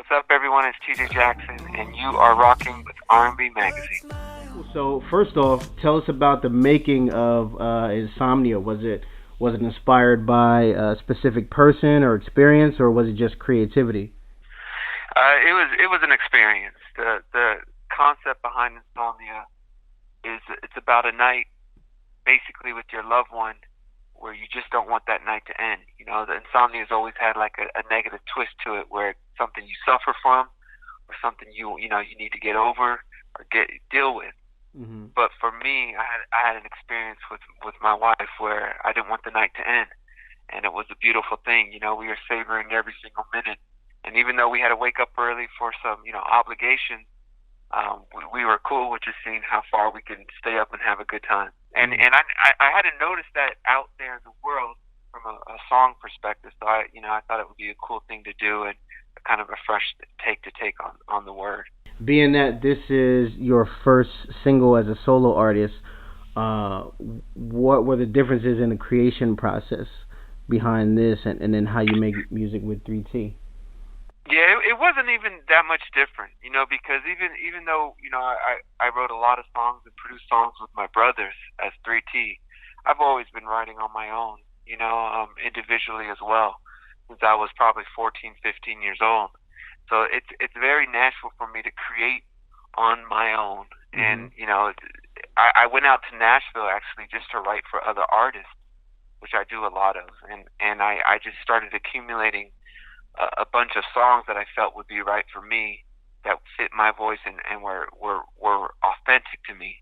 What's up, everyone? It's TJ Jackson, and you are rocking with RNB Magazine. So first off, tell us about the making of Insomnia. Was it inspired by a specific person or experience, or was it just creativity? It was an experience. The concept behind Insomnia is it's about a night, basically with your loved one, where you just don't want that night to end. You know, the insomnia has always had like a negative twist to it, where it's something you suffer from, or something you need to get over or get deal with. Hmm. But for me, I had an experience with my wife where I didn't want the night to end, and it was a beautiful thing. You know, we were savoring every single minute, and even though we had to wake up early for some obligations, we were cool with just seeing how far we can stay up and have a good time. And I hadn't noticed that out there in the world from a song perspective, so I thought it would be a cool thing to do, and kind of a fresh take on the word. Being that this is your first single as a solo artist, uh, what were the differences in the creation process behind this, and then how you make music with 3T? Yeah, it wasn't even that much different, because even though I wrote a lot of songs and produced songs with my brothers as 3T, I've always been writing on my own, individually as well, since I was probably 14, 15 years old. So it's very natural for me to create on my own, Hmm. and I went out to Nashville actually just to write for other artists, which I do a lot of, and I just started accumulating a bunch of songs that I felt would be right for me, that fit my voice, and were authentic to me.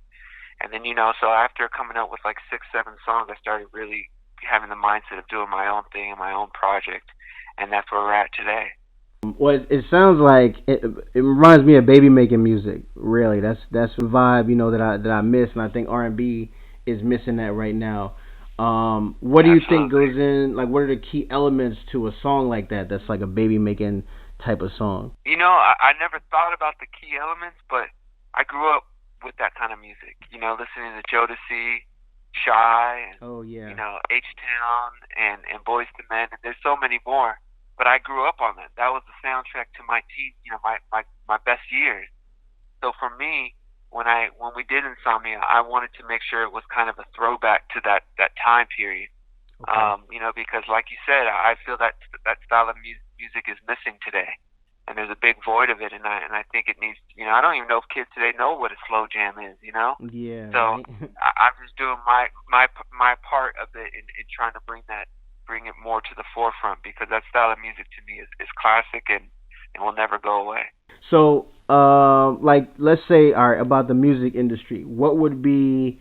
And then so after coming up with like 6, 7 songs, I started really having the mindset of doing my own thing and my own project, and that's where we're at today. Well, it sounds like it reminds me of baby making music. Really, that's the vibe that I miss, and I think R&B is missing that right now. What do you think Absolutely. goes in? Like, what are the key elements to a song like that? That's like a baby making type of song. I never thought about the key elements, but I grew up with that kind of music. Listening to Jodeci, Shy, and Oh yeah. H Town, and Boys to Men, and there's so many more. But I grew up on that. That was the soundtrack to my teen, my best years. So for me, when we did Insomnia, I wanted to make sure it was kind of a throwback to that time period. Okay. Because like you said, I feel that that style of music is missing today, and there's a big void of it, and I think it needs. I don't even know if kids today know what a slow jam is. Yeah. So Right. I'm just doing my part of it in trying to bring it more to the forefront, because that style of music to me is classic, and will never go away. So, like, let's say, all right, about the music industry, what would be,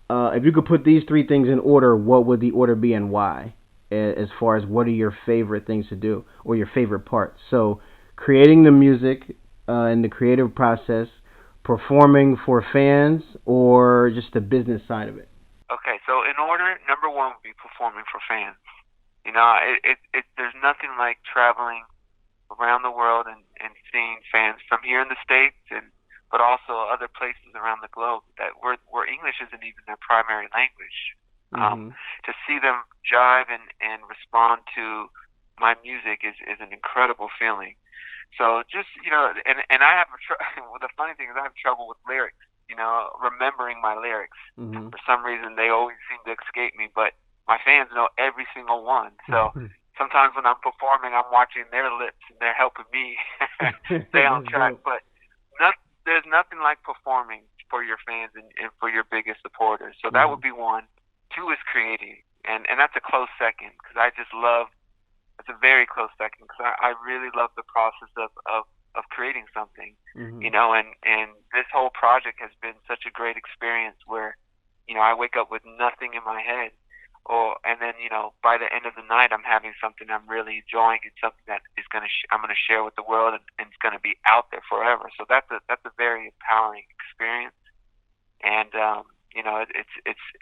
if you could put these three things in order, what would the order be and why? As far as what are your favorite things to do or your favorite parts? So, creating the music and the creative process, performing for fans, or just the business side of it. Okay, so in order, number one would be performing for fans. There's nothing like traveling around the world, and seeing fans from here in the States, but also other places around the globe, that where English isn't even their primary language. Um, Mhm. to see them jive and respond to my music is an incredible feeling. So just and I have well, the funny thing is I have trouble with lyrics. Remembering my lyrics. Mhm. For some reason, they always seem to escape me, but my fans know every single one. So sometimes when I'm performing, I'm watching their lips, and they're helping me stay on That's track. dope. But not, there's nothing like performing for your fans, and for your biggest supporters. So that would Mhm. be one. Two is creating, and that's a close second, because I just love. It's a very close second, because I really love the process of creating something, Mhm. and this whole project has been such a great experience, where I wake up with nothing in my head, and then by the end of the night, I'm having something I'm really enjoying, and something that I'm gonna share with the world, and it's gonna be out there forever. So that's a very empowering experience, and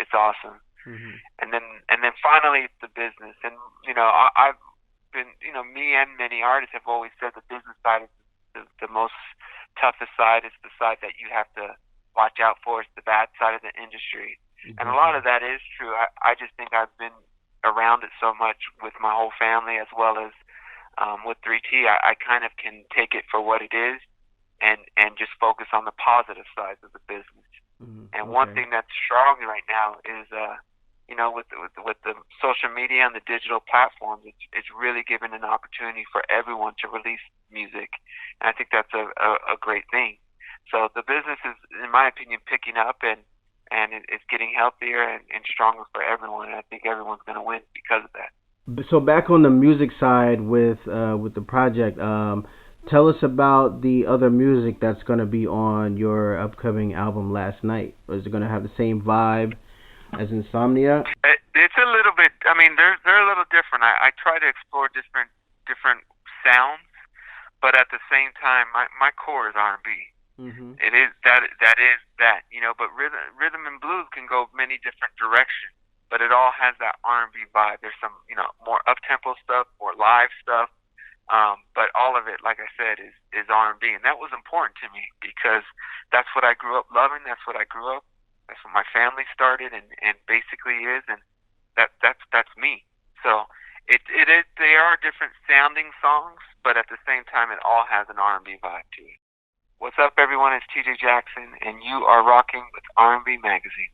it's awesome. Mhm. And then finally, it's the business. And I've been, me and many artists have always said the business side is the most toughest side. It's the side that you have to watch out for. It's the bad side of the industry, and a lot Definitely. of that is true. I just think I've been around it so much with my whole family, as well as with 3T, I kind of can take it for what it is and just focus on the positive sides of the business. And one Okay. thing that's strong right now is, with the social media and the digital platforms, it's really given an opportunity for everyone to release music, and I think that's a great thing. So the business is, in my opinion, picking up, and it's getting healthier and stronger for everyone. And I think everyone's going to win because of that. So back on the music side with the project, tell us about the other music that's going to be on your upcoming album Last Night. Is it going to have the same vibe as Insomnia? It's a little bit. I mean, they're a little different. I try to explore different sounds, but at the same time, my core is R&B. Mhm. It is that. But rhythm and blues can go many different directions. But it all has that R&B vibe. There's some more up tempo stuff, more live stuff. But all of it, like I said, is R&B, and that was important to me because that's what I grew up loving. That's what I grew up. That's what my family started, and basically is, and that's me. So it is. They are different sounding songs, but at the same time, it all has an R&B vibe to it. What's up, everyone? It's TJ Jackson, and you are rocking with RNB Magazine.